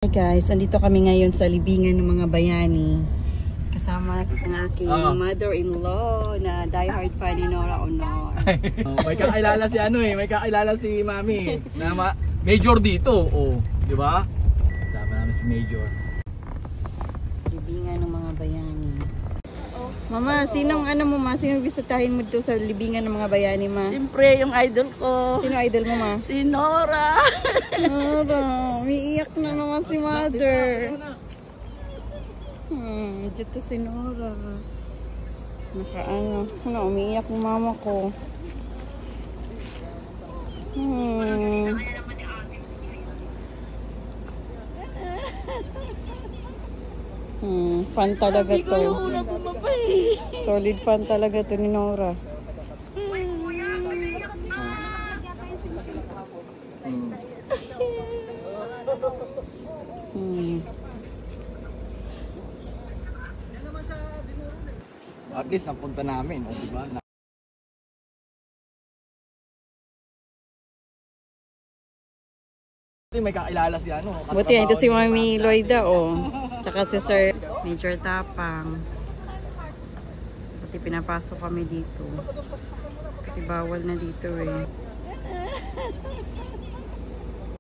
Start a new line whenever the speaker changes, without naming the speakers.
Hi guys, andito kami ngayon sa libingan ng mga bayani. Kasama ang aking mother-in-law na diehard fan ni Nora Honor.
May kakilala si may kakilala si Mami na Major dito, di ba? Kasama namin si Major.
Libingan ng mga bayani. Mama, sinong sinong bisitahin mo dito sa libingan ng mga bayani, ma?
Siyempre, yung idol ko.
Sino idol mo, ma?
Si Nora.
Nora, umiiyak na naman si mother. Dito si Nora. Umiiyak yung mama ko. Fan talaga to. Solid fan talaga to ni Nora.
At least napunta namin, di ba? May kakilala si
Buti ito si Mami Loida, tsaka si Sir Major Tapang. Buti pinapasok kami dito. Kasi bawal na dito